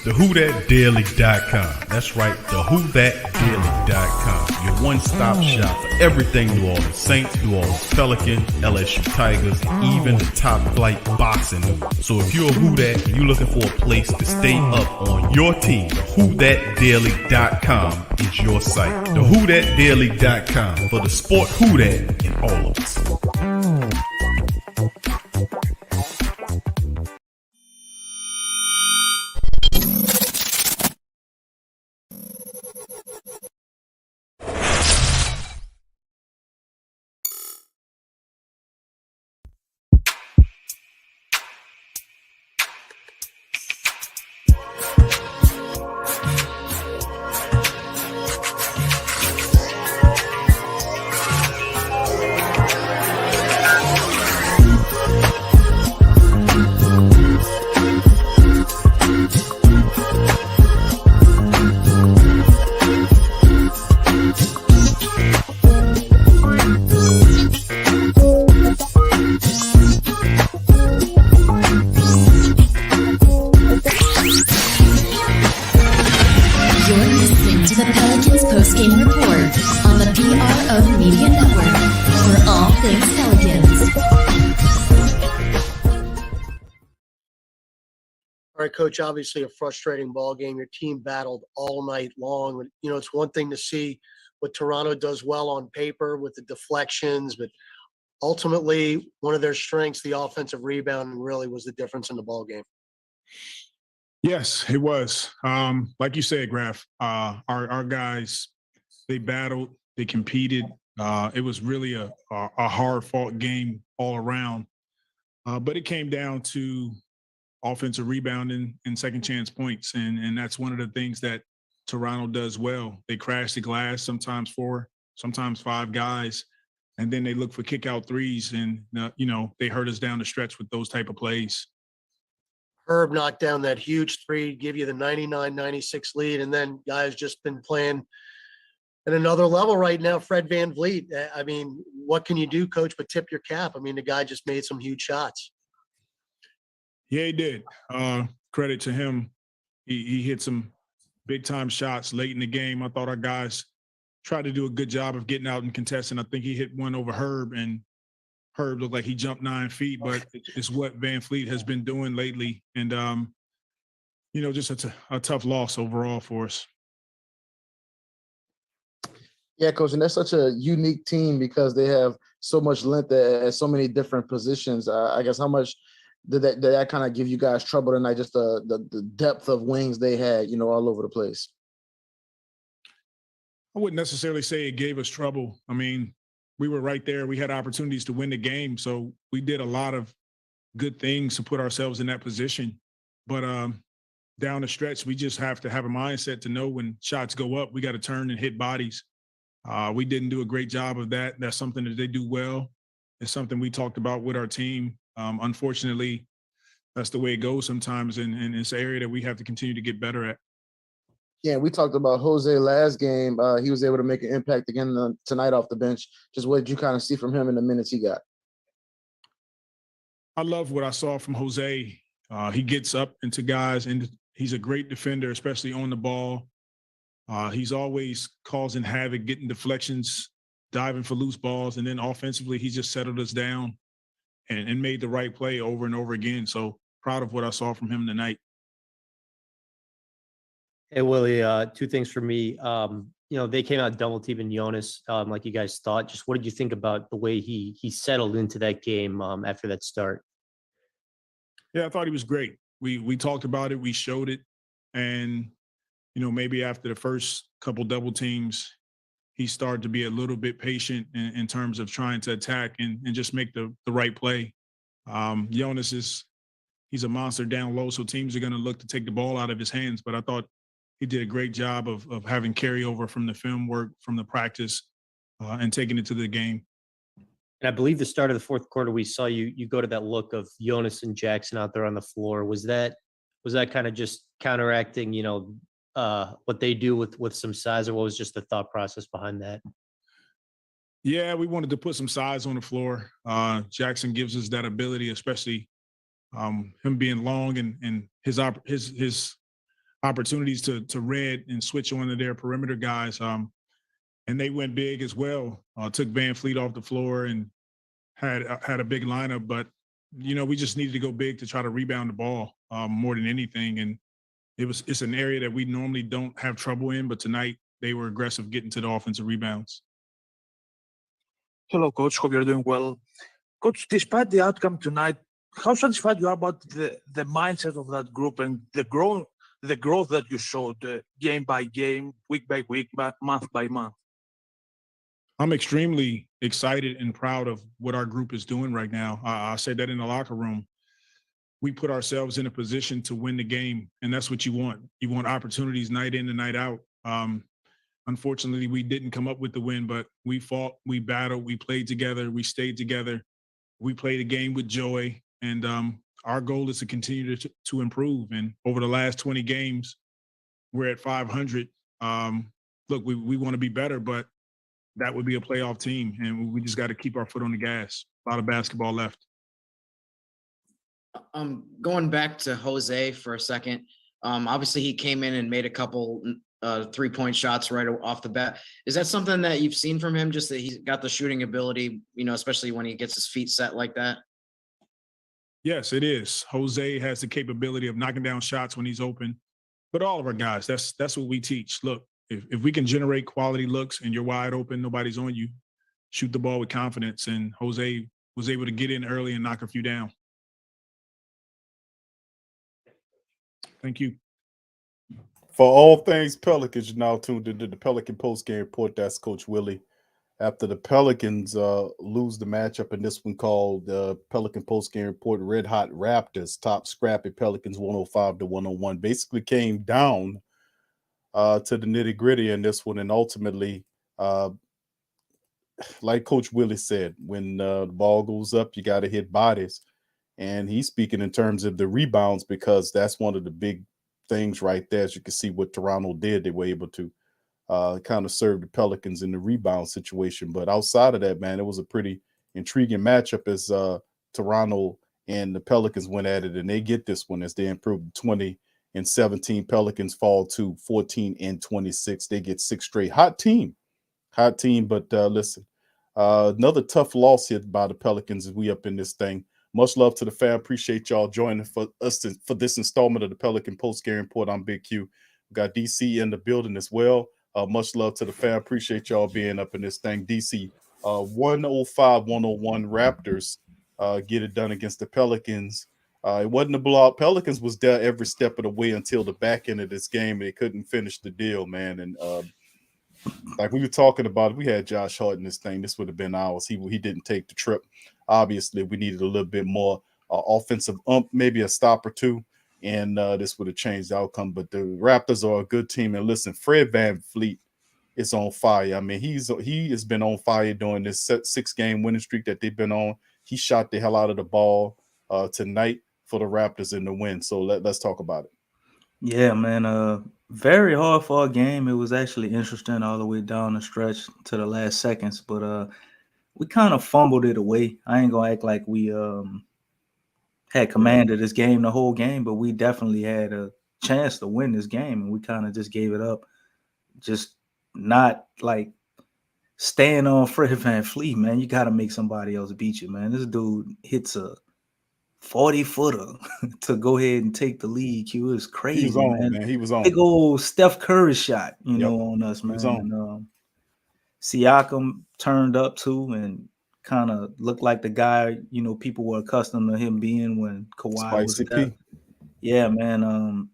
TheWhoThatDaily.com. That's right, TheWhoThatDaily.com. Your one-stop shop for everything New Orleans Saints, New Orleans Pelicans, LSU Tigers, even the top-flight boxing news. So if you're a Who That and you're looking for a place to stay up on your team, TheWhoThatDaily.com is your site. TheWhoThatDaily.com for the sport Who That in all of us. Coach, obviously a frustrating ball game. Your team battled all night long. You know, it's one thing to see what Toronto does well on paper with the deflections, but ultimately one of their strengths, the offensive rebounding, really was the difference in the ball game. Yes, it was. Like you said, Graf, our guys, they battled, they competed. It was really a hard-fought game all around. But it came down to offensive rebounding and second chance points. And that's one of the things that Toronto does well. They crash the glass, sometimes 4, sometimes 5 guys, and then they look for kick out threes. And, they hurt us down the stretch with those type of plays. Herb knocked down that huge three, give you the 99-96 lead. And then guys just been playing at another level right now. Fred VanVleet. I mean, what can you do, Coach, but tip your cap? I mean, the guy just made some huge shots. Yeah, he did. Credit to him. He hit some big-time shots late in the game. I thought our guys tried to do a good job of getting out and contesting. I think he hit one over Herb, and Herb looked like he jumped 9 feet, but it's what VanVleet has been doing lately. And, just a tough loss overall for us. Yeah, Coach, and that's such a unique team because they have so much length at so many different positions. I guess how much did that kind of give you guys trouble tonight, just the depth of wings they had, all over the place? I wouldn't necessarily say it gave us trouble. I mean, we were right there. We had opportunities to win the game, so we did a lot of good things to put ourselves in that position. But down the stretch, we just have to have a mindset to know when shots go up, we got to turn and hit bodies. We didn't do a great job of that. That's something that they do well. It's something we talked about with our team. Unfortunately, that's the way it goes sometimes, and it's an area that we have to continue to get better at. Yeah, we talked about Jose last game. He was able to make an impact again tonight off the bench. Just what did you kind of see from him in the minutes he got? I love what I saw from Jose. He gets up into guys, and he's a great defender, especially on the ball. He's always causing havoc, getting deflections, diving for loose balls, and then offensively, he just settled us down and made the right play over and over again. So proud of what I saw from him tonight. Hey, Willie, 2 things for me. They came out double teaming Jonas, like you guys thought. Just what did you think about the way he settled into that game after that start? Yeah, I thought he was great. We talked about it, we showed it, and maybe after the first couple double teams, he started to be a little bit patient in terms of trying to attack and just make the right play. Jonas he's a monster down low, so teams are going to look to take the ball out of his hands. But I thought he did a great job of having carryover from the film work, from the practice, and taking it to the game. And I believe the start of the fourth quarter, we saw you go to that look of Jonas and Jackson out there on the floor. Was that kind of just counteracting, what they do with some size, or what was just the thought process behind that? Yeah, we wanted to put some size on the floor. Jackson gives us that ability, especially him being long and his opportunities to red and switch on to their perimeter guys. And they went big as well. Took VanVleet off the floor and had a big lineup. But, we just needed to go big to try to rebound the ball more than anything. And it's an area that we normally don't have trouble in, but tonight they were aggressive getting to the offensive rebounds. Hello, Coach. Hope you're doing well. Coach, despite the outcome tonight, how satisfied you are about the mindset of that group and the growth that you showed game by game, week by week, month by month? I'm extremely excited and proud of what our group is doing right now. I said that in the locker room. We put ourselves in a position to win the game, and that's what you want. You want opportunities night in and night out. Unfortunately, we didn't come up with the win, but we fought, we battled, we played together, we stayed together. We played a game with joy, and our goal is to continue to improve. And over the last 20 games, we're at 500. Look, we want to be better, but that would be a playoff team, and we just got to keep our foot on the gas. A lot of basketball left. Going back to Jose for a second, obviously he came in and made a couple 3-point shots right off the bat. Is that something that you've seen from him, just that he's got the shooting ability, especially when he gets his feet set like that? Yes, it is. Jose has the capability of knocking down shots when he's open, but all of our guys, that's what we teach. Look, if we can generate quality looks and you're wide open, nobody's on you, shoot the ball with confidence. And Jose was able to get in early and knock a few down. Thank you. For all things Pelicans, you're now tuned into the Pelican postgame report. That's Coach Willie. After the Pelicans lose the matchup in this one called the Pelican postgame report, Red Hot Raptors top Scrappy Pelicans 105-101. Basically came down to the nitty gritty in this one, and ultimately, like Coach Willie said, when the ball goes up, you got to hit bodies. And he's speaking in terms of the rebounds, because that's one of the big things right there. As you can see what Toronto did, they were able to kind of serve the Pelicans in the rebound situation. But outside of that, man, it was a pretty intriguing matchup as Toronto and the Pelicans went at it, and they get this one as they improve 20-17. Pelicans fall to 14-26. They get 6 straight. Hot team. But listen, another tough loss here by the Pelicans as we up in this thing. Much love to the fam. Appreciate y'all joining for us for this installment of the Pelican postgame report. I'm Big Q. We got DC in the building as well. Much love to the fam. Appreciate y'all being up in this thing. DC 105-101 Raptors get it done against the Pelicans. It wasn't a blowout. Pelicans was there every step of the way until the back end of this game, and they couldn't finish the deal, man. And like we were talking about, if we had Josh Hart in this thing, this would have been ours. He didn't take the trip. Obviously, we needed a little bit more offensive maybe a stop or two, and this would have changed the outcome. But the Raptors are a good team. And listen, Fred VanVleet is on fire. I mean, he has been on fire during this 6-game winning streak that they've been on. He shot the hell out of the ball tonight for the Raptors in the win. So let's talk about it. Yeah, man. Very hard for a game. It was actually interesting all the way down the stretch to the last seconds, but we kind of fumbled it away. I ain't gonna act like we had commanded this game the whole game, but we definitely had a chance to win this game, and we kind of just gave it up. Just not like staying on Fred VanVleet, man. You got to make somebody else beat you, man. This dude hits a 40-footer to go ahead and take the lead. Q is crazy, He was on, man. He was on. Big old Steph Curry shot, you know, on us, man. He was on. Siakam turned up too and kind of looked like the guy, you know, people were accustomed to him being when Kawhi was there. Yeah, man.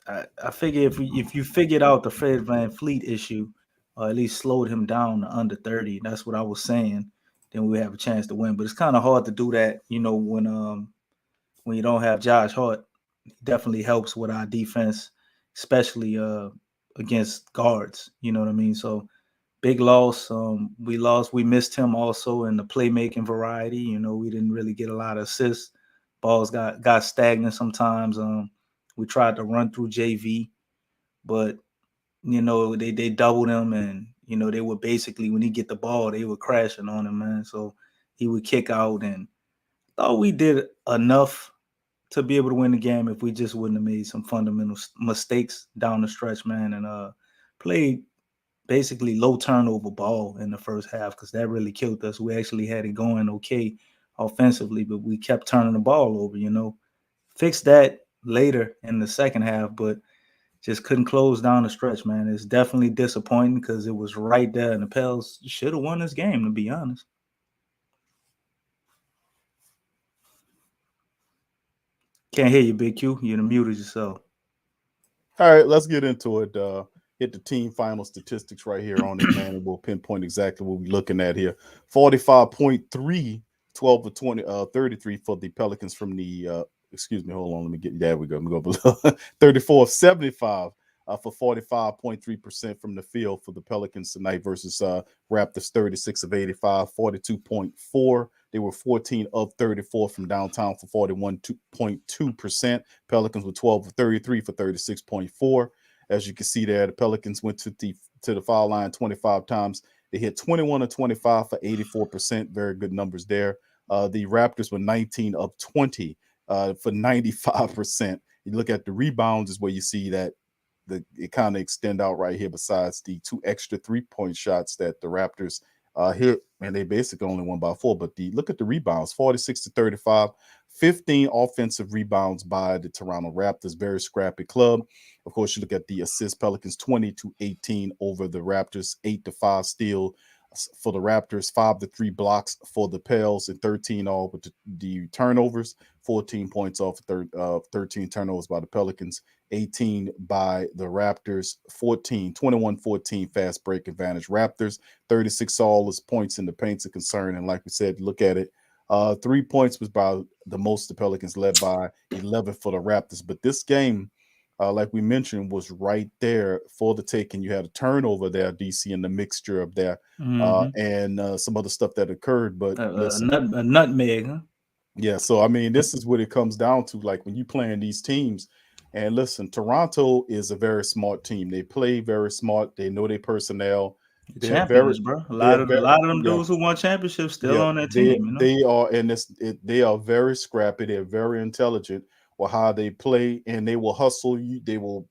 I figure if you figured out the Fred VanVleet issue, or at least slowed him down to under 30, that's what I was saying, then we have a chance to win. But it's kind of hard to do that, you know, when you don't have Josh Hart. It definitely helps with our defense, especially against guards. You know what I mean? So big loss. We missed him also in the playmaking variety. You know, we didn't really get a lot of assists. Balls got stagnant sometimes. We tried to run through JV, but you know, they doubled him, and you know, they were basically, when he get the ball, they were crashing on him, man. So he would kick out, and I thought we did enough to be able to win the game if we just wouldn't have made some fundamental mistakes down the stretch, man, and played basically low turnover ball in the first half, because that really killed us. We actually had it going okay offensively, but we kept turning the ball over, Fixed that later in the second half, but just couldn't close down the stretch, man. It's definitely disappointing because it was right there, and the Pels should have won this game, to be honest. Can't hear you, Big Q. You muted yourself. All right, let's get into it. Hit the team final statistics right here on it, man, and we'll pinpoint exactly what we're looking at here. 45.3, 12 of 20, 33 for the Pelicans from the excuse me, hold on, let me get, there we go. Let me go below. 34 of 75 for 45.3% from the field for the Pelicans tonight versus Raptors 36 of 85, 42.4. They were 14 of 34 from downtown for 41.2%. Pelicans were 12 of 33 for 36.4. As you can see there, the Pelicans went to the foul line 25 times. They hit 21 of 25 for 84%. Very good numbers there. The Raptors were 19 of 20 for 95%. You look at the rebounds is where you see that it kind of extend out right here, besides the 2 extra 3-point shots that the Raptors hit, and they basically only won by 4. But look at the rebounds, 46 to 35, 15 offensive rebounds by the Toronto Raptors. Very scrappy club. Of course, you look at the assists, Pelicans 20 to 18 over the Raptors, 8 to 5 steal for the Raptors, 5 to 3 blocks for the Pels, and 13 all with the turnovers, 14 points off 13 turnovers by the Pelicans, 18 by the Raptors, 21-14 fast break advantage Raptors, 36 all as points in the paint's a concern. And like we said, look at it. 3 points was by the most the Pelicans, led by 11 for the Raptors. But this game, like we mentioned, was right there for the taking. You had a turnover there, DC, in the mixture of that and some other stuff that occurred. But listen, a nutmeg, huh? Yeah, so I mean, this is what it comes down to. Like when you playing these teams, and listen, Toronto is a very smart team. They play very smart. They know their personnel. They're very, Champions, bro. A they're lot of very, them yeah, dudes who won championships still yeah. on that team, They are, and they are very scrappy. They're very intelligent with how they play, and they will hustle you. They will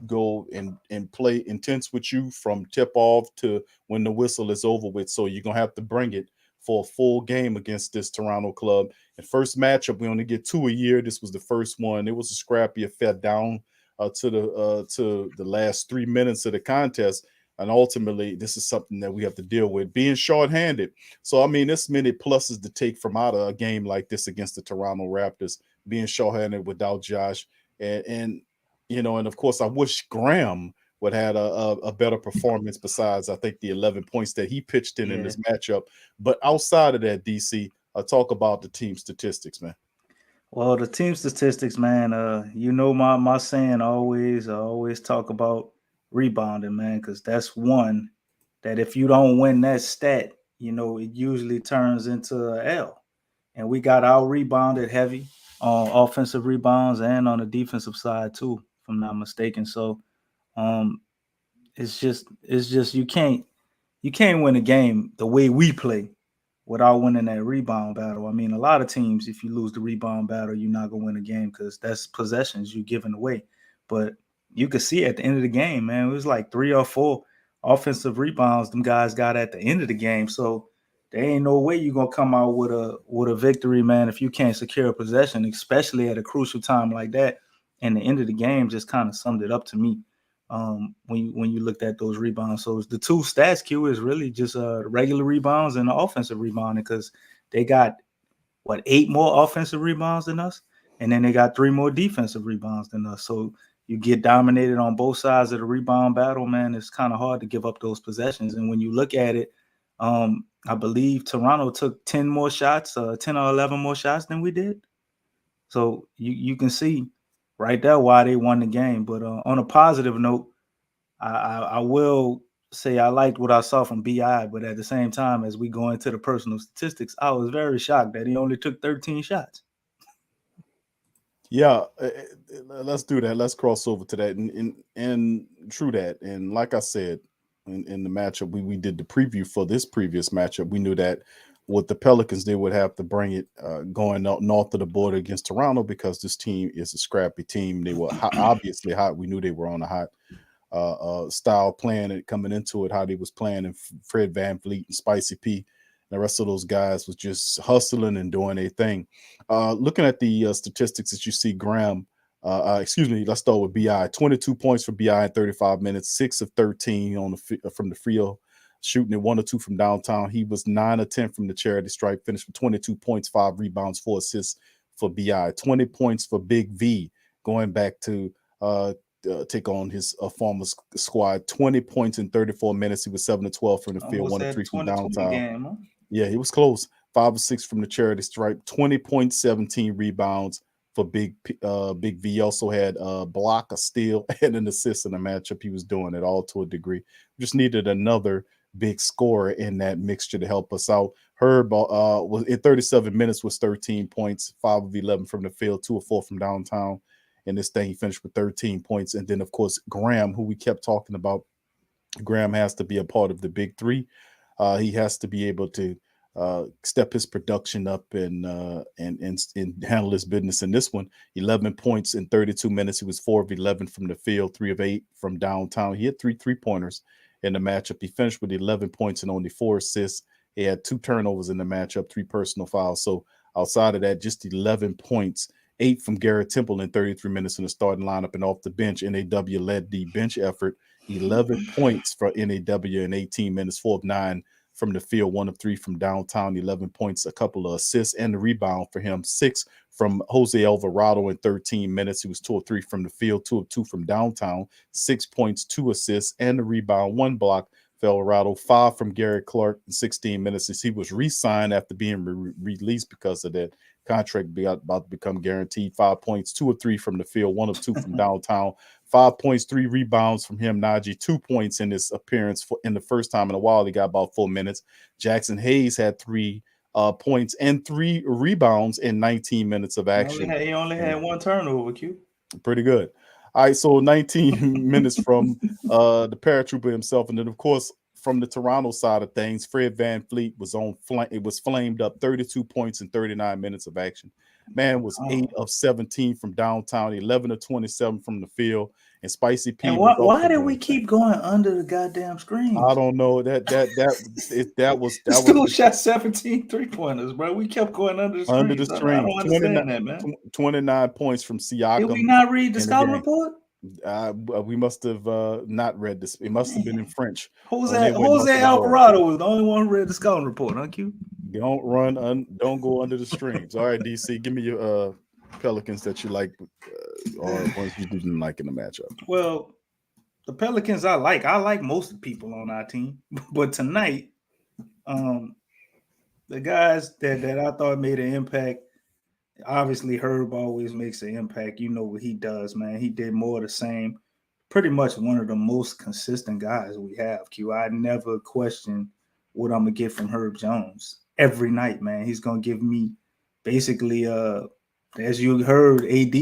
go and play intense with you from tip off to when the whistle is over with. So you're gonna have to bring it for a full game against this Toronto club. And first matchup, we only get 2 a year. This was the first one. It was a scrappy affair down to the last 3 minutes of the contest. And ultimately, this is something that we have to deal with, being shorthanded. So, I mean, there's many pluses to take from out of a game like this against the Toronto Raptors, being shorthanded without Josh. And of course, I wish Graham would have had a better performance besides, I think, the 11 points that he pitched in this matchup. But outside of that, DC, talk about the team statistics, man. Well, the team statistics, man, my saying I always talk about rebounding, man, because that's one that if you don't win that stat, it usually turns into an L. And we got out rebounded heavy on offensive rebounds and on the defensive side too, if I'm not mistaken. So it's just you can't win a game the way we play without winning that rebound battle. I mean, a lot of teams, if you lose the rebound battle, you're not gonna win a game because that's possessions you're giving away. But you could see at the end of the game, man, it was like 3 or 4 offensive rebounds them guys got at the end of the game. So there ain't no way you're gonna come out with a victory, man, if you can't secure a possession, especially at a crucial time like that. And the end of the game just kind of summed it up to me. When you looked at those rebounds. So the two stats, Q, is really just regular rebounds and the offensive rebounding, because they got 8 more offensive rebounds than us, and then they got 3 more defensive rebounds than us. So you get dominated on both sides of the rebound battle, man. It's kind of hard to give up those possessions. And when you look at it, I believe Toronto took 10 more shots, 10 or 11 more shots than we did. So you can see right there why they won the game. But on a positive note, I will say I liked what I saw from BI, but at the same time, as we go into the personal statistics, I was very shocked that he only took 13 shots. Yeah, let's do that. Let's cross over to that and true that. And like I said, in the matchup, we did the preview for this previous matchup. We knew that with the Pelicans, they would have to bring it going north of the border against Toronto because this team is a scrappy team. They were obviously hot. We knew they were on a hot style playing it coming into it, how they was playing, and Fred VanVleet and Spicy P and the rest of those guys was just hustling and doing their thing. Looking at the statistics that you see, Graham, let's start with BI. 22 points for BI in 35 minutes, 6 of 13 from the field, shooting at 1 or 2 from downtown. He was 9 or 10 from the charity stripe, finished with 22 points, 5 rebounds, 4 assists for BI. 20 points for Big V, going back to take on his former squad. 20 points in 34 minutes. He was 7 to 12 from the field, 1 to 3 from downtown. Game, huh? Yeah, he was close. 5 or 6 from the charity stripe. 20 points, 17 rebounds for Big V. He also had a block, a steal, and an assist in the matchup. He was doing it all to a degree. Just needed another big scorer in that mixture to help us out. Herb was in 37 minutes was 13 points, 5 of 11 from the field, 2 of 4 from downtown. In this thing, he finished with 13 points. And then, of course, Graham, who we kept talking about. Graham has to be a part of the big three. He has to be able to step his production up and handle his business in this one. 11 points in 32 minutes. He was 4 of 11 from the field, 3 of 8 from downtown. He had 3 3-pointers in the matchup. He finished with 11 points and only 4 assists. He had 2 turnovers in the matchup, 3 personal fouls. So outside of that, just 11 points, 8 from Garrett Temple in 33 minutes in the starting lineup, and off the bench. NAW led the bench effort. 11 points for NAW in 18 minutes, 4 of 9 from the field, 1 of 3 from downtown, 11 points, a couple of assists, and the rebound for him, 6 from Jose Alvarado in 13 minutes. He was 2 of 3 from the field, 2 of 2 from downtown, 6 points, 2 assists, and the rebound, 1 block for Alvarado, 5 from Garrett Clark in 16 minutes as he was re-signed after being released because of that contract about to become guaranteed. 5 points, 2 of 3 from the field, 1 of 2 from downtown, 5 points, 3 rebounds from him. Najee, 2 points in his appearance in the first time in a while. He got about 4 minutes. Jackson Hayes had 3 points and 3 rebounds in 19 minutes of action. He only had 1 turnover, Q. Pretty good. All right, so 19 minutes from the paratrooper himself, and then of course from the Toronto side of things, Fred VanVleet was flamed up, 32 points in 39 minutes of action. Man was 8 of 17 from downtown, 11 of 27 from the field, and Spicy P. And why did we keep going under the goddamn screen? I don't know. That was Still shot 17 3-pointers, bro. We kept going under the screen. Under the screen. I don't understand that, man. 29 points from Siakam. Did we not read the scouting report? We must have not read this. It must have been in French. Jose Alvarado was the only one who read the scouting report, huh, Q? Don't go under the streams. All right, DC, give me your Pelicans that you like or ones you didn't like in the matchup. Well, the Pelicans I like. I like most of the people on our team, but tonight, the guys that I thought made an impact. Obviously, Herb always makes an impact. You know what he does, man. He did more of the same. Pretty much one of the most consistent guys we have, Q. I never question what I'm going to get from Herb Jones. Every night, man, he's going to give me basically, as you heard, AD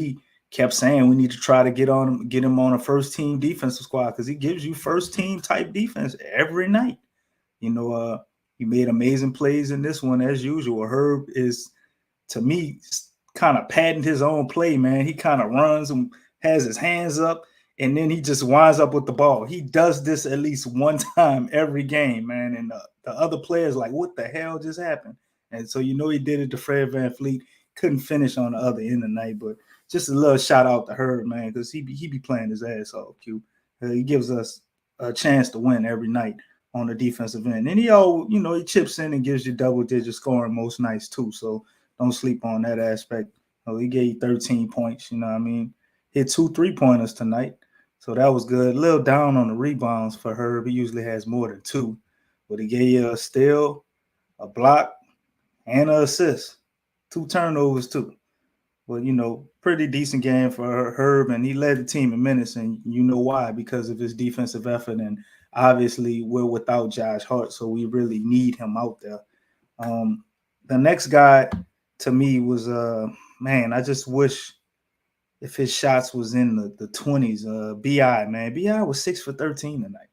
kept saying we need to try to get him on a first-team defensive squad because he gives you first-team type defense every night. You know, he made amazing plays in this one as usual. Herb is, to me, kind of patented his own play, man. He kind of runs and has his hands up, and then he just winds up with the ball. He does this at least one time every game, man. And the other players like, what the hell just happened? And so, you know, he did it to Fred VanVleet. Couldn't finish on the other end of the night, but just a little shout out to Herb, man, because he be playing his ass off, Q. He gives us a chance to win every night on the defensive end. And he chips in and gives you double-digit scoring most nights too. So don't sleep on that aspect. He gave you 13 points, you know what I mean? Hit 2 3-pointers tonight. So that was good. A little down on the rebounds for Herb. He usually has more than 2. But he gave you a steal, a block, and an assist. 2 turnovers too. But, pretty decent game for Herb, and he led the team in minutes, and you know why, because of his defensive effort. And obviously we're without Josh Hart, so we really need him out there. The next guy to me was, I just wish if his shots was in the 20s. BI, man. BI was 6 for 13 tonight.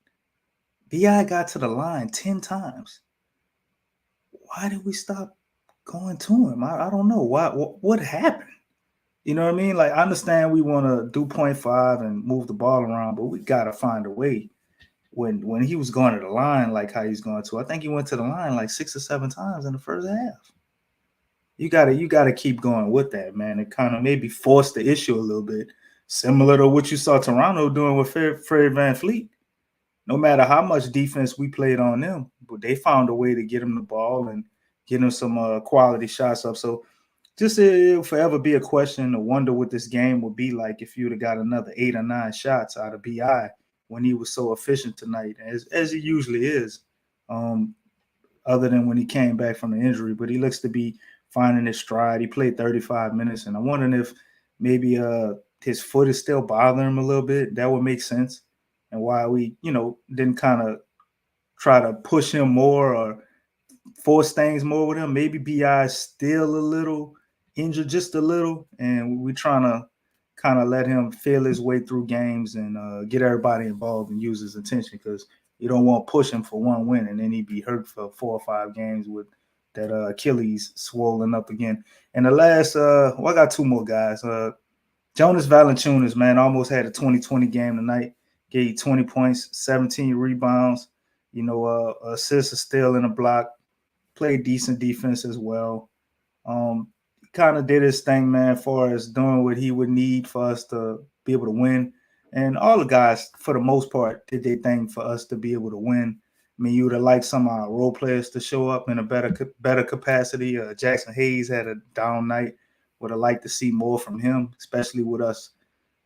BI got to the line 10 times. why did we stop going to him? I don't know. What happened? You know what I mean? Like, I understand we want to do 0.5 and move the ball around, but we got to find a way. When he was going to the line, like how he's going to, I think he went to the line like 6 or 7 times in the first half. You gotta keep going with that, man. It kind of maybe forced the issue a little bit, similar to what you saw Toronto doing with Fred VanVleet. No matter how much defense we played on them, but they found a way to get him the ball and get him some quality shots up. So just it'll forever be a question to wonder what this game would be like if you'd have got another 8 or 9 shots out of BI when he was so efficient tonight, as he usually is, other than when he came back from the injury. But he looks to be finding his stride. He played 35 minutes, and I'm wondering if maybe his foot is still bothering him a little bit. That would make sense. And why we, didn't kind of try to push him more or force things more with him. Maybe BI is still a little injured, just a little, and we're trying to kind of let him feel his way through games and get everybody involved and use his attention, because you don't want to push him for one win and then he'd be hurt for 4 or 5 games with that Achilles swollen up again. And the last, I got 2 more guys. Jonas Valanciunas, man, almost had a 20-20 game tonight. Gave 20 points, 17 rebounds, assist, a steal, and a block. Played decent defense as well. Kind of did his thing, man, as far as doing what he would need for us to be able to win. And all the guys, for the most part, did their thing for us to be able to win. I mean, you would have liked some of our role players to show up in a better capacity. Jackson Hayes had a down night. Would have liked to see more from him, especially with us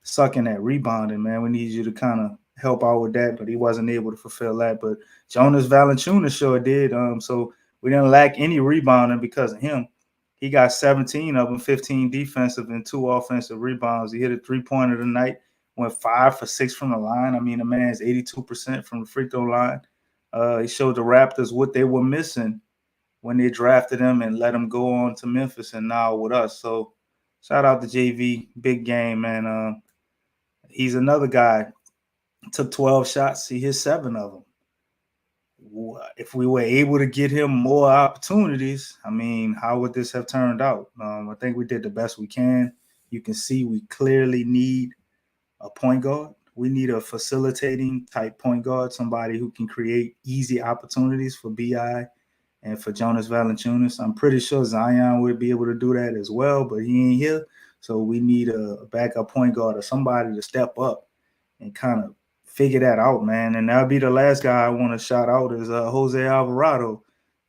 sucking at rebounding, man. We need you to kind of help out with that, but he wasn't able to fulfill that. But Jonas Valanciunas sure did. So we didn't lack any rebounding because of him. He got 17 of them, 15 defensive and 2 offensive rebounds. He hit a 3-pointer tonight, went 5 for 6 from the line. I mean, the man's 82% from the free throw line. He showed the Raptors what they were missing when they drafted him and let him go on to Memphis and now with us. So shout out to JV, big game, man. He's another guy. Took 12 shots. He hit 7 of them. If we were able to get him more opportunities, I mean, how would this have turned out? I think we did the best we can. You can see we clearly need a point guard. We need a facilitating type point guard, somebody who can create easy opportunities for BI and for Jonas Valanciunas. I'm pretty sure Zion would be able to do that as well, but he ain't here. So we need a backup point guard or somebody to step up and kind of figure that out, man. And that'll be the last guy I want to shout out is Jose Alvarado.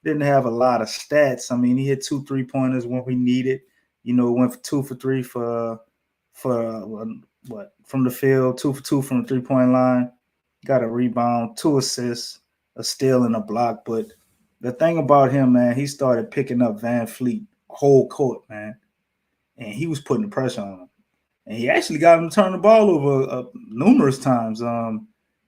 Didn't have a lot of stats. I mean, he hit 2 3-pointers when we needed. Went for 2 for 3 for from the field, 2 for 2 from the 3-point line. Got a rebound, 2 assists, a steal, and a block. But the thing about him, man, he started picking up VanVleet whole court, man, and he was putting the pressure on him. And he actually got him to turn the ball over numerous times.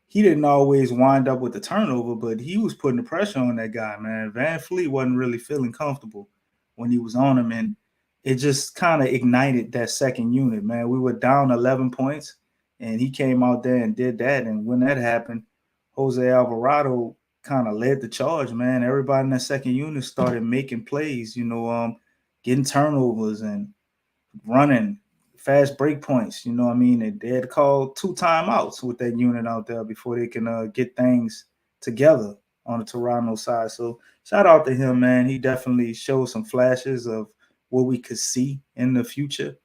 He didn't always wind up with the turnover, but he was putting the pressure on that guy, man. VanVleet wasn't really feeling comfortable when he was on him, and it just kind of ignited that second unit, man. We were down 11 points, and he came out there and did that. And when that happened, Jose Alvarado kind of led the charge, man. Everybody in that second unit started making plays, getting turnovers and running fast break points. You know what I mean? They had called 2 timeouts with that unit out there before they can get things together on the Toronto side. So shout out to him, man. He definitely showed some flashes of what we could see in the future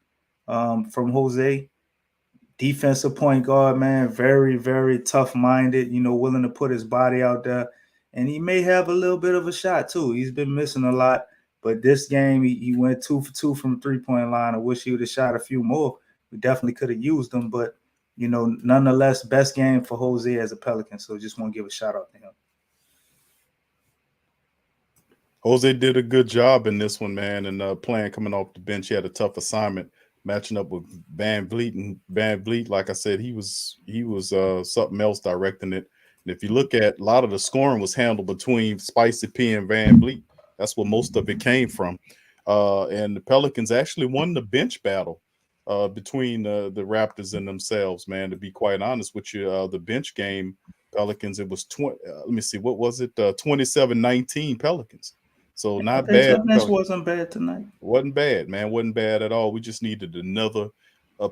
from Jose. Defensive point guard, man, very, very tough-minded, willing to put his body out there. And he may have a little bit of a shot, too. He's been missing a lot. But this game, he went 2 for 2 from the 3-point line. I wish he would have shot a few more. We definitely could have used them. But, nonetheless, best game for Jose as a Pelican. So just want to give a shout-out to him. Jose did a good job in this one, man, and playing coming off the bench. He had a tough assignment matching up with VanVleet. And VanVleet, like I said, he was something else directing it. And if you look at a lot of the scoring was handled between Spicy P and VanVleet. That's where most of it came from. And the Pelicans actually won the bench battle between the Raptors and themselves, man, to be quite honest with you. The bench game, Pelicans, it was 20. Let me see, what was it? 27-19 Pelicans. So I not think bad. the bench wasn't bad tonight. Wasn't bad, man. Wasn't bad at all. We just needed another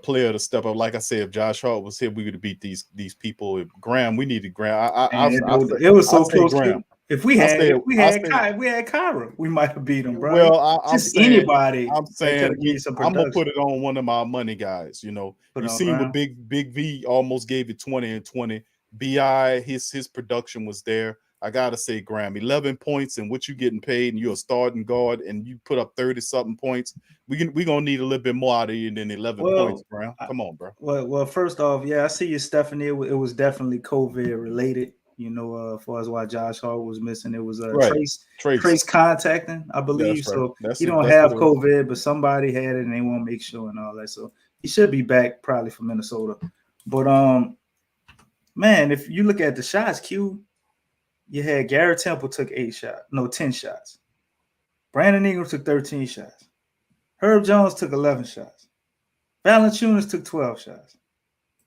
player to step up. Like I said, if Josh Hart was here, we would have beat these people. If Graham, we needed Graham. It was so I'll say close. Graham. If we had Kyra, we might have beat him, bro. Well, I'm just saying, anybody. I'm saying I'm gonna production. put it on one of my money guys. You know, Put you on seen Graham. what Big V almost gave it 20 and 20. Bi his production was there. I gotta say, Graham, 11 points and what you getting paid, and you're a starting guard, and you put up 30 something points. We gonna need a little bit more out of you than 11 points, Graham. Come on, bro. Well, first off, yeah, I see you, Stephanie. It was definitely COVID related. You know, as far as why Josh Hart was missing, it was Trace contacting, I believe. That's right. So he don't have COVID, but somebody had it, and they want to make sure and all that. So he should be back probably for Minnesota. But man, if you look at the shots, Q. You had Garrett Temple took 10 shots. Brandon Ingram took 13 shots. Herb Jones took 11 shots. Valanciunas took 12 shots.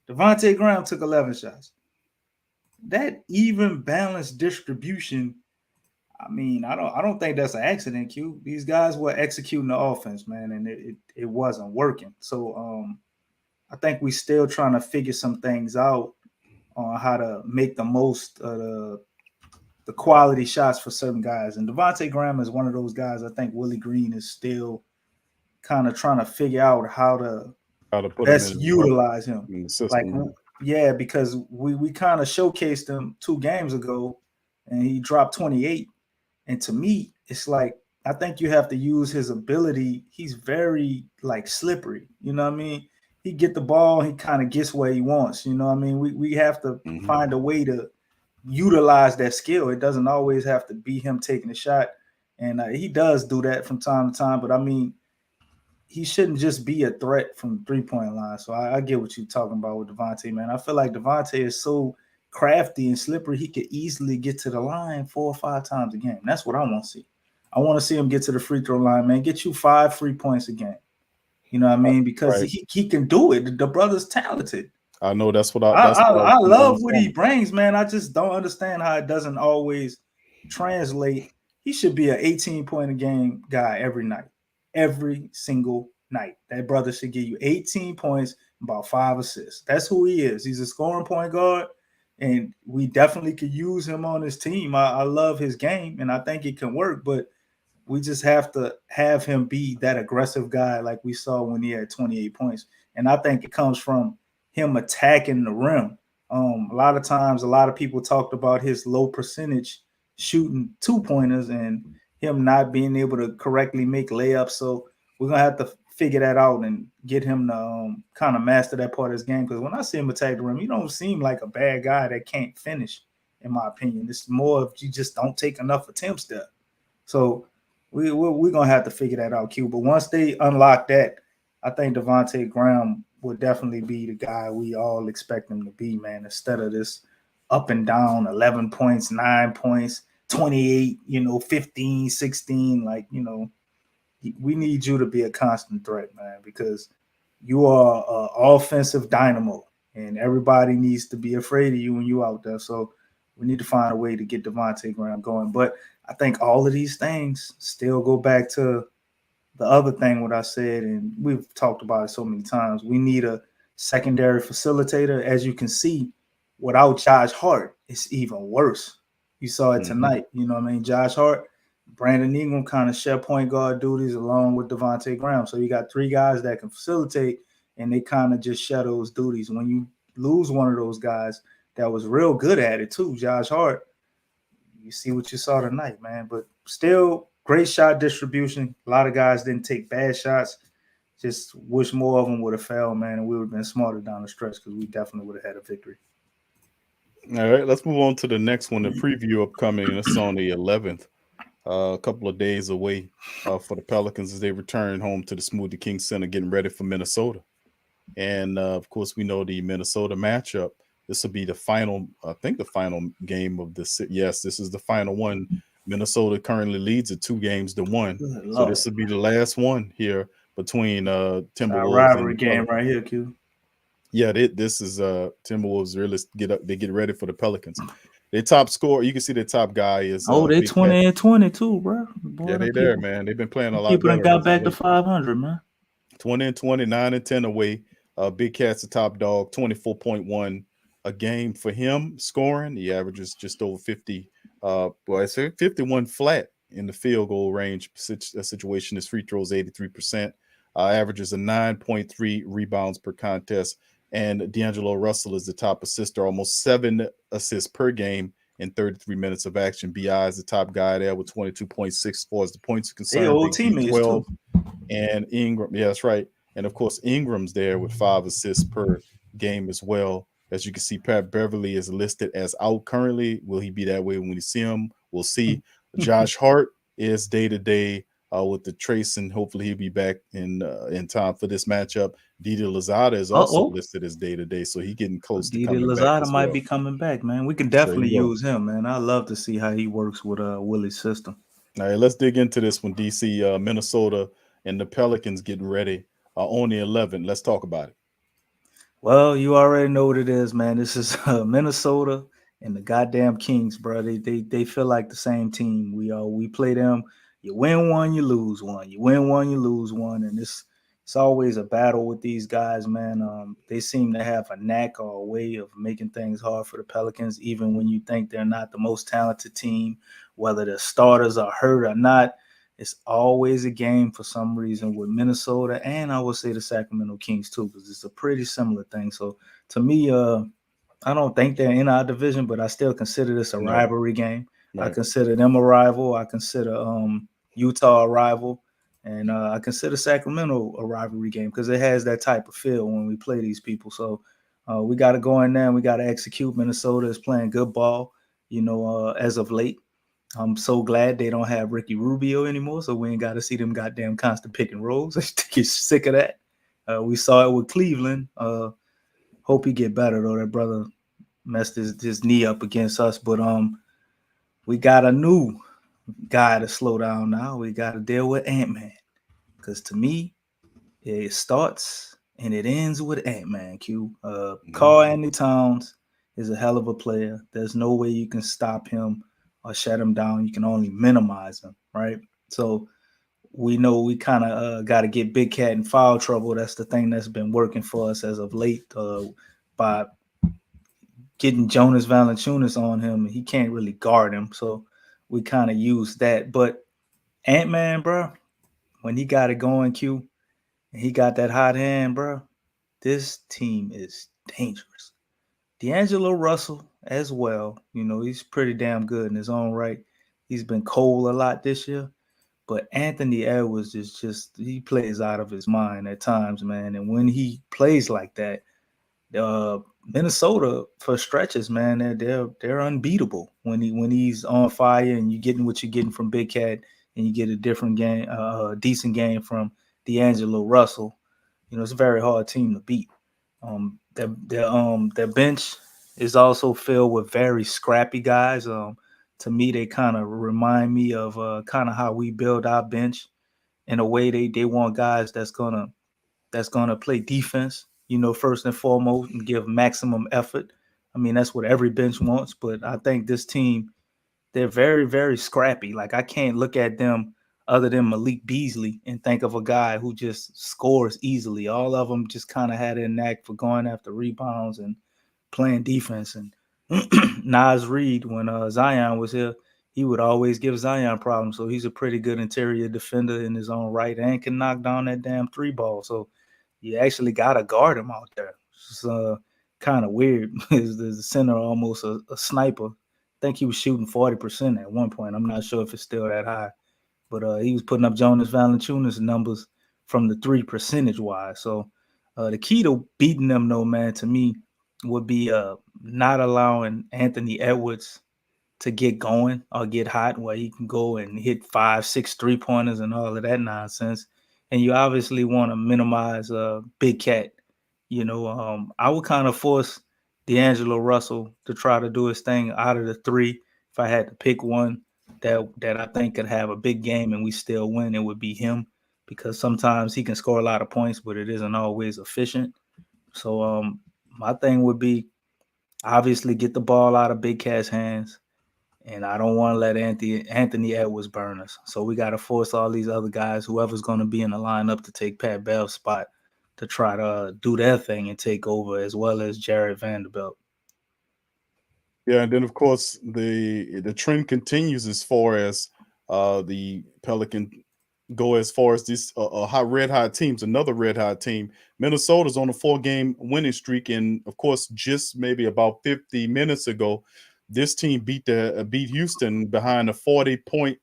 Devontae Graham took 11 shots. That even balanced distribution, I mean, I don't think that's an accident, Q. These guys were executing the offense, man, and it wasn't working. So I think we still trying to figure some things out on how to make the most of the quality shots for certain guys. And Devontae Graham is one of those guys. I think Willie Green is still kind of trying to figure out how to best utilize him. Like, yeah, because we kind of showcased him 2 games ago and he dropped 28. And to me, it's like, I think you have to use his ability. He's very like slippery. You know what I mean? He get the ball, he kind of gets where he wants. You know what I mean? We have to find a way to utilize that skill. It doesn't always have to be him taking a shot, and he does do that from time to time, but I mean, he shouldn't just be a threat from 3-point line. So I get what you're talking about with Devontae, man. I feel like Devontae is so crafty and slippery, he could easily get to the line 4 or 5 times a game. That's what I want to see. I want to see him get to the free throw line, man. Get you 5 free points a game. You know what I mean? Because he can do it. The brother's talented. I know that's what I love what he brings, man. I just don't understand how it doesn't always translate. He should be an 18-point a game guy every night, every single night. That brother should give you 18 points, about 5 assists. That's who he is. He's a scoring point guard, and we definitely could use him on his team. I love his game, and I think it can work, but we just have to have him be that aggressive guy like we saw when he had 28 points. And I think it comes from him attacking the rim. A lot of times, a lot of people talked about his low percentage shooting 2-pointers and him not being able to correctly make layups. So we're going to have to figure that out and get him to kind of master that part of his game. Because when I see him attack the rim, he don't seem like a bad guy that can't finish, in my opinion. It's more of you just don't take enough attempts there. So we're going to have to figure that out, Q. But once they unlock that, I think Devontae Graham would definitely be the guy we all expect him to be, man, instead of this up and down 11 points, 9 points, 28, 15, 16. Like, we need you to be a constant threat, man, because you are an offensive dynamo and everybody needs to be afraid of you when you're out there. So we need to find a way to get Devontae Graham going. But I think all of these things still go back to the other thing, what I said, and we've talked about it so many times. We need a secondary facilitator. As you can see, without Josh Hart, it's even worse. You saw it tonight. You know what I mean? Josh Hart, Brandon Ingram kind of share point guard duties along with Devontae Graham. So you got 3 guys that can facilitate, and they kind of just share those duties. When you lose one of those guys that was real good at it too, Josh Hart, you see what you saw tonight, man. But still, great shot distribution. A lot of guys didn't take bad shots. Just wish more of them would have fell, man, and we would have been smarter down the stretch because we definitely would have had a victory. All right, let's move on to the next one. The preview upcoming. It's on the 11th. A couple of days away for the Pelicans as they return home to the Smoothie King Center, getting ready for Minnesota. And of course, we know the Minnesota matchup. This will be the final, I think, the final game of this. Yes, this is the final one. Minnesota currently leads at 2-1. So this will be the last one here between Timberwolves. Rivalry game right here, Q. Yeah, this is Timberwolves really get ready for the Pelicans. Their top scorer, you can see the top guy is Oh, they Big Cat. 20 and 22, bro. Boy, Yeah, they there, man. They've been playing a lot people better. done got as of back to late. 500, man. 20 and 20, 9 and 10 away. Big Cat's the top dog, 24.1 a game for him scoring. He averages just over 50. Well, it's 51 flat in the field goal range situation. His free throws 83%. Averages a 9.3 rebounds per contest. And D'Angelo Russell is the top assister, almost 7 assists per game in 33 minutes of action. BI is the top guy there with 22.6 as far as the points are concerned. They old Big D, teammates 12. too. And Ingram, yeah, that's right. And of course, Ingram's there with 5 assists per game as well. As you can see, Pat Beverly is listed as out currently. Will he be that way when we see him? We'll see. Josh Hart is day to day with the trace, and hopefully he'll be back in time for this matchup. Didi Lozada is also listed as day to day, so he's getting close to coming back. Lozada might be coming back, man. We can definitely use him, man. I love to see how he works with Willie's system. All right, let's dig into this one. DC, Minnesota, and the Pelicans getting ready on the 11th. Let's talk about it. Well, you already know what it is, man. This is Minnesota and the goddamn Kings, bro. They feel like the same team. We play them. You win one, you lose one. You win one, you lose one, and it's always a battle with these guys, man. They seem to have a knack or a way of making things hard for the Pelicans, even when you think they're not the most talented team, whether the starters are hurt or not. It's always a game for some reason with Minnesota, and I would say the Sacramento Kings too, because it's a pretty similar thing. So to me, I don't think they're in our division, but I still consider this a rivalry game. Right. I consider them a rival. I consider Utah a rival, and I consider Sacramento a rivalry game because it has that type of feel when we play these people. So we got to go in there and we got to execute. Minnesota is playing good ball, as of late. I'm so glad they don't have Ricky Rubio anymore, so we ain't got to see them goddamn constant pick and rolls. I get sick of that. We saw it with Cleveland. Hope he get better, though. That brother messed his knee up against us. But we got a new guy to slow down now. We got to deal with Ant-Man. Because to me, it starts and it ends with Ant-Man, Q. Karl Anthony Towns is a hell of a player. There's no way you can stop him or shut him down. You can only minimize him, right? So we know we kind of got to get Big Cat in foul trouble. That's the thing that's been working for us as of late by getting Jonas Valanciunas on him. He can't really guard him, so we kind of use that. But Ant-Man, bro, when he got it going, Q, and he got that hot hand, bro, this team is dangerous. D'Angelo Russell as well. He's pretty damn good in his own right. He's been cold a lot this year. But Anthony Edwards is he plays out of his mind at times, man. And when he plays like that, Minnesota for stretches, man, they're unbeatable when he's on fire and you're getting what you're getting from Big Cat and you get a different game, decent game from D'Angelo Russell. It's a very hard team to beat. Their bench is also filled with very scrappy guys. To me, they kind of remind me of kind of how we build our bench. In a way, they want guys that's gonna play defense, first and foremost, and give maximum effort. I mean, that's what every bench wants. But I think this team, they're very, very scrappy. Like I can't look at them other than Malik Beasley and think of a guy who just scores easily. All of them just kind of had a knack for going after rebounds and playing defense. And Nas Reed, when Zion was here, he would always give Zion problems. So he's a pretty good interior defender in his own right and can knock down that damn three ball. So you actually got to guard him out there. It's kind of weird. The center almost a sniper. I think he was shooting 40% at one point. I'm not sure if it's still that high. But he was putting up Jonas Valanciunas numbers from the 3 percentage-wise. So the key to beating them, though, man, to me, would be not allowing Anthony Edwards to get going or get hot where he can go and hit 5, 6 3-pointers and all of that nonsense. And you obviously want to minimize Big Cat. I would kind of force D'Angelo Russell to try to do his thing out of the three. If I had to pick one that I think could have a big game and we still win, it would be him, because sometimes he can score a lot of points, but it isn't always efficient. So my thing would be obviously get the ball out of Big Cat's hands. And I don't want to let Anthony Edwards burn us. So we got to force all these other guys, whoever's going to be in the lineup, to take Pat Bell's spot to try to do their thing and take over, as well as Jared Vanderbilt. Yeah, and then of course the trend continues as far as the Pelican go as far as this red hot teams. Another red hot team, Minnesota's on a 4-game winning streak, and of course, just maybe about 50 minutes ago, this team beat Houston behind a 40-point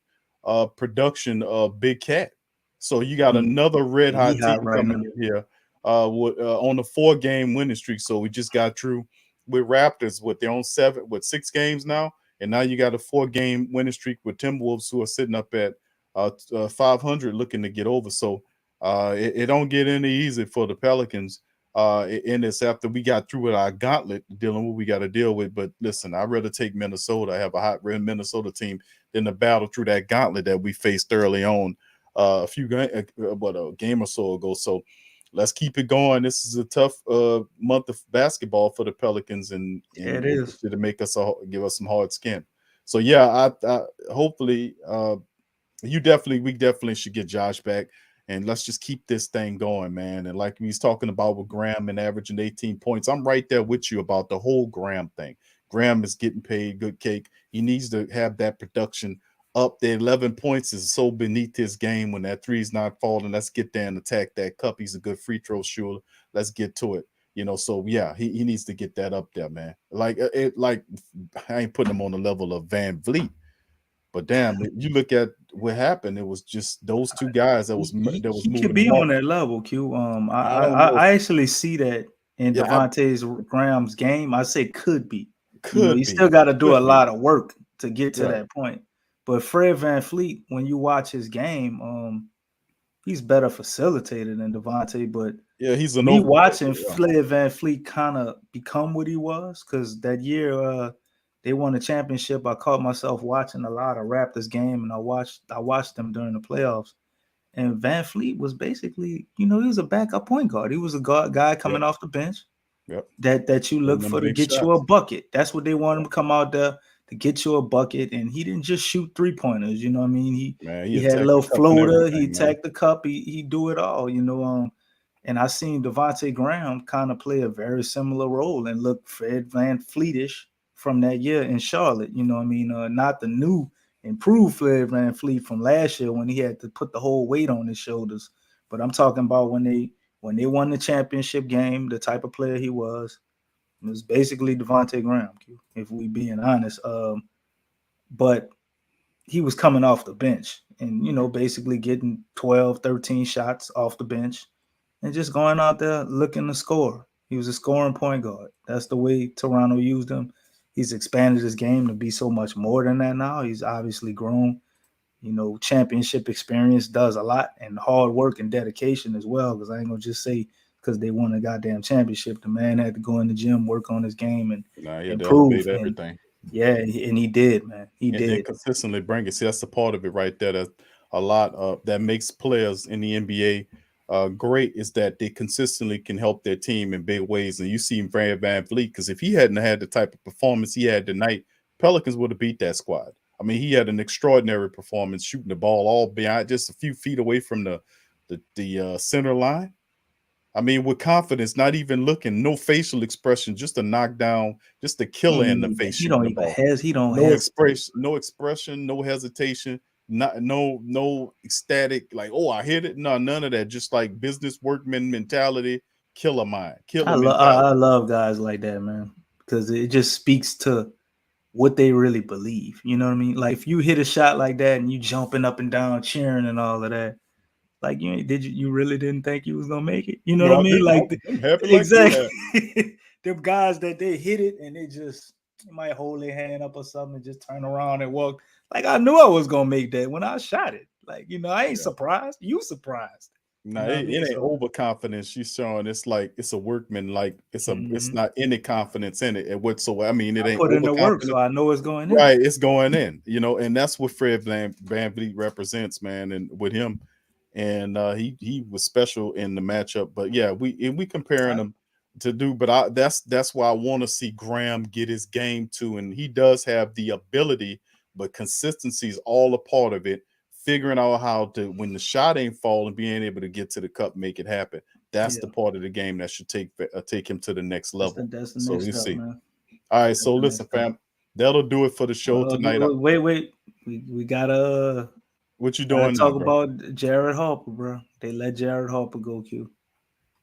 production of Big Cat. So you got another red hot team coming in here on a 4-game winning streak. So we just got through with Raptors with their own 6 games now, and now you got a 4-game winning streak with Timberwolves, who are sitting up at 500 looking to get over. So it don't get any easy for the Pelicans in this after we got through with our gauntlet dealing with what we got to deal with. But listen, I'd rather take Minnesota. I have a hot red Minnesota team than the battle through that gauntlet that we faced early on a game or so ago. So let's keep it going. This is a tough month of basketball for the Pelicans, and it is to make us give us some hard skin. So yeah, I hopefully we definitely should get Josh back, and let's just keep this thing going, man. And like he's talking about with Graham and averaging 18 points, I'm right there with you about the whole Graham thing. Graham is getting paid good cake. He needs to have that production up. The 11 points is so beneath his game when that three's not falling. Let's get there and attack that cup. He's a good free throw shooter. Let's get to it. So yeah, he needs to get that up there, man. Like I ain't putting him on the level of VanVleet, but damn, you look at what happened. It was just those two guys that was he could be on that level, Q. I actually see that in Devontae Graham's game. I say could be. You still got to do a lot of work to get to that point. But Fred VanVleet, when you watch his game, he's better facilitated than Devontae. But yeah, he's watching Fred VanVleet kind of become what he was, because that year they won the championship. I caught myself watching a lot of Raptors game, and I watched them during the playoffs. And VanVleet was basically, he was a backup point guard. He was a guy coming off the bench that you look for to get you a bucket. That's what they want him to come out there to get you a bucket. And he didn't just shoot 3-pointers. You know what I mean? He had a little floater. He attacked the cup. He do it all. And I seen Devontae Graham kind of play a very similar role and look Fred VanVleet-ish from that year in Charlotte. You know what I mean? Not the new improved Fred VanVleet from last year when he had to put the whole weight on his shoulders. But I'm talking about when they won the championship game, the type of player he was. It was basically Devontae Graham, if we being honest. But he was coming off the bench and, basically getting 12, 13 shots off the bench and just going out there looking to score. He was a scoring point guard. That's the way Toronto used him. He's expanded his game to be so much more than that now. He's obviously grown. Championship experience does a lot, and hard work and dedication as well, because I ain't going to just say because they won a goddamn championship. The man had to go in the gym, work on his game, and improve everything. And he did, man. He did. And consistently bring it. See, that's the part of it right there. That a lot that makes players in the NBA great is that they consistently can help their team in big ways. And you see Fred VanVleet, because if he hadn't had the type of performance he had tonight, Pelicans would have beat that squad. I mean, he had an extraordinary performance, shooting the ball all behind, just a few feet away from the center line. I mean, with confidence, not even looking, no facial expression, just a knockdown, just a killer in the face. He don't even hesitate. No expression, no hesitation, no ecstatic, like, oh, I hit it. No, none of that. Just like business workman mentality, killer mind. I love guys like that, man, because it just speaks to what they really believe. You know what I mean? Like if you hit a shot like that and you jumping up and down, cheering and all of that, like you really didn't think you was gonna make it? You know what I mean? Like exactly. Them guys that they hit it and they might hold their hand up or something and just turn around and walk. Like I knew I was gonna make that when I shot it. Like, I ain't surprised. You surprised. No, it ain't overconfidence you showing. It's like it's a workman, like it's not any confidence in it whatsoever. I mean, it ain't put in the work, so I know it's going in. Right, it's going in, and that's what Fred VanVleet represents, man. And with him, and he was special in the matchup. But yeah, we comparing him to do. But that's why I want to see Graham get his game too, and he does have the ability, but consistency is all a part of it. Figuring out how to, when the shot ain't falling, being able to get to the cup, make it happen. That's the part of the game that should take him to the next level. That's the So next you step, see. man. All right, so listen, fam, that'll do it for the show tonight. Wait, we gotta. What you doing? Talk now, bro? about Jared Harper, bro. They let Jared Harper go, Q.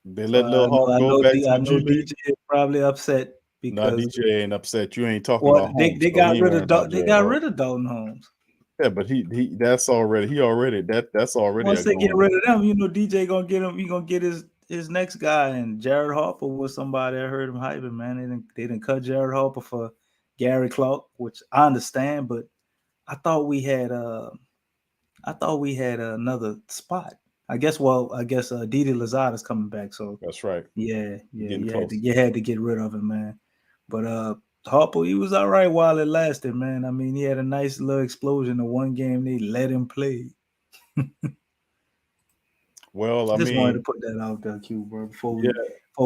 They let Lil Harper go back to the G League. DJ is probably upset No, because DJ ain't upset. You ain't talking about they Holmes, so got he ain't rid worrying of about they Jared got Harper. rid of Dalton Holmes. Yeah, but that's already Once they get going rid of them, DJ gonna get him. He gonna get his next guy, and Jared Harper was somebody I heard him hyping. Man, they didn't cut Jared Harper for Gary Clark, which I understand, but I thought we had another spot. I guess Didi Lozada's coming back, so that's right. Yeah, close. you had to get rid of him, man. But Harper, he was all right while it lasted, man. I mean, he had a nice little explosion in one game. They let him play. Well, I just mean, wanted to put that out there, Q, bro. Before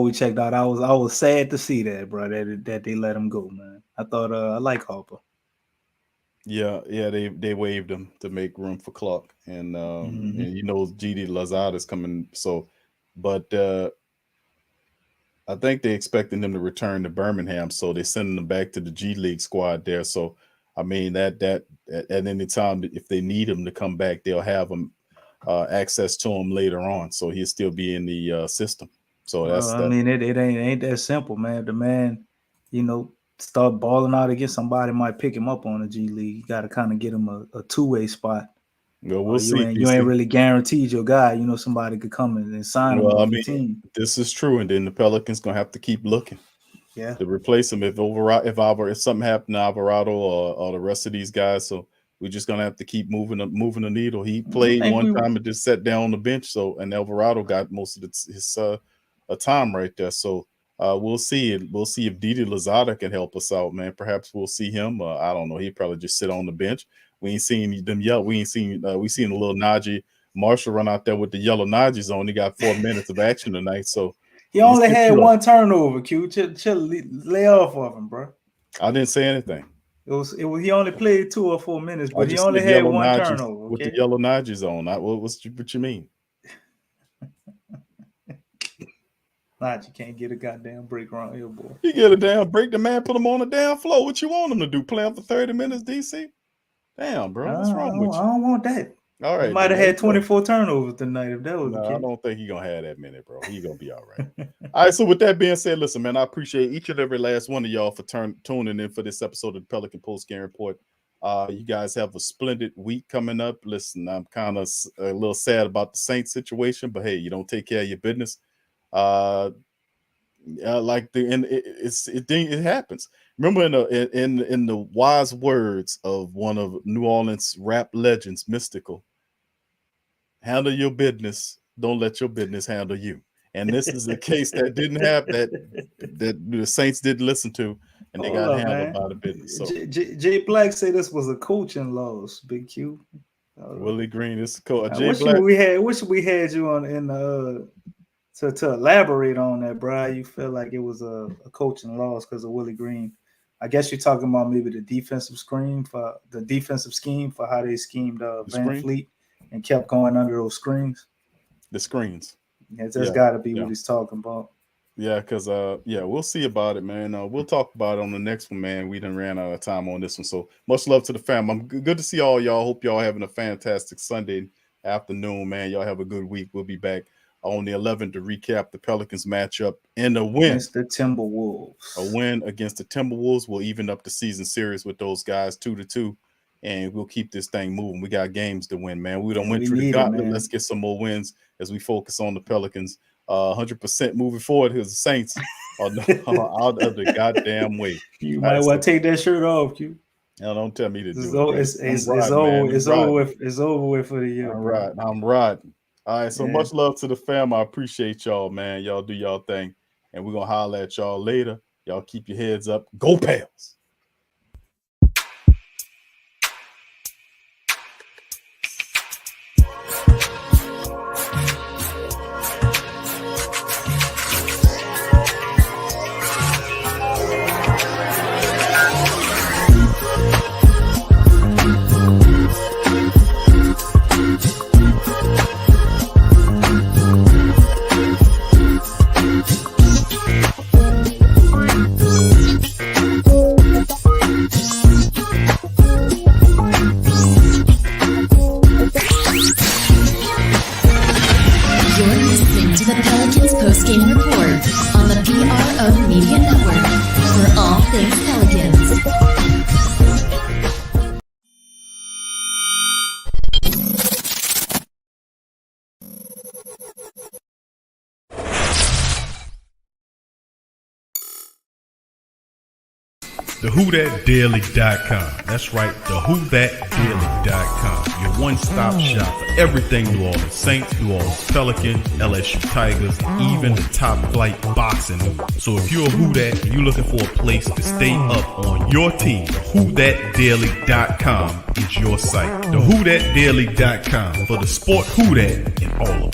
we checked out, I was sad to see that, bro. That they let him go, man. I thought I like Harper. Yeah, they waived him to make room for Clark, and Didi Lozada's coming. So, but I think they expecting him to return to Birmingham, so they're sending him back to the G League squad there. So, I mean that at any time if they need him to come back, they'll have him access to him later on, so he'll still be in the system. So it ain't that simple, man. The man, start balling out against somebody might pick him up on the G League. You got to kind of get him a two-way spot. Well, we'll see. You ain't really guaranteed your guy. Somebody could come in and sign him off the team. This is true, and then the Pelicans gonna have to keep looking. Yeah. To replace him if something happened to Alvarado or the rest of these guys. So we're just gonna have to keep moving the needle. He played one time and just sat down on the bench. So and Alvarado got most of his time right there. So we'll see. We'll see if Didi Lozada can help us out, man. Perhaps we'll see him. I don't know. He'd probably just sit on the bench. We ain't seen them yell. We seen a little Najee Marshall run out there with the yellow Najees on. He got 4 minutes of action tonight. So he only had one turnover. Q, chill, lay off of him, bro. I didn't say anything. He only played 2 or 4 minutes, but he only had one turnover. With the yellow Najees on. What you mean? Najee can't get a goddamn break around here, boy. He get a damn break. The man put him on the damn floor. What you want him to do? Play him for 30 minutes, DC? Damn, bro. What's wrong with you? I don't want that. All right. He might have had 24 turnovers tonight if that was the case. I don't think he's going to have that many, bro. He's going to be all right. All right, so with that being said, listen, man, I appreciate each and every last one of y'all for tuning in for this episode of the Pelican Post Game Report. You guys have a splendid week coming up. Listen, I'm kind of a little sad about the Saints situation, but hey, you don't take care of your business. It happens. Remember in the wise words of one of New Orleans rap legends, Mystical, handle your business, don't let your business handle you. And this is a case that didn't have that the Saints didn't listen to, and they got handled by the business. So Jay Black said this was a coaching loss, Big Q. Willie Green is coach. Wish we had you on in to elaborate on that, bro. You feel like it was a coaching loss because of Willie Green. I guess you're talking about maybe the defensive scheme for how they schemed VanVleet and kept going under those screens. The screens. Yeah, that's got to be what he's talking about. Yeah, because we'll see about it, man. We'll talk about it on the next one, man. We done ran out of time on this one, so much love to the fam. I'm good to see all y'all. Hope y'all having a fantastic Sunday afternoon, man. Y'all have a good week. We'll be back on the 11th to recap the Pelicans matchup and a win against the Timberwolves. A win against the Timberwolves will even up the season series with those guys 2-2, and we'll keep this thing moving. We got games to win, man. We went through the gauntlet. Let's get some more wins as we focus on the Pelicans. 100% moving forward because the Saints are out of the goddamn way. You might want to take that shirt off, Q. Now don't tell me to do it. It's over with for the year. I'm riding. All right, so much love to the fam. I appreciate y'all, man. Y'all do y'all thing, and we're gonna holler at y'all later. Y'all keep your heads up. Go Pels! TheWhoThatDaily.com. That's right, TheWhoThatDaily.com. Your one-stop shop for everything New Orleans Saints, New Orleans Pelicans, LSU Tigers, even the top flight boxing news. So if you're a Who Dat and you're looking for a place to stay up on your team, TheWhoThatDaily.com is your site. TheWhoThatDaily.com for the sport Who Dat in all of it.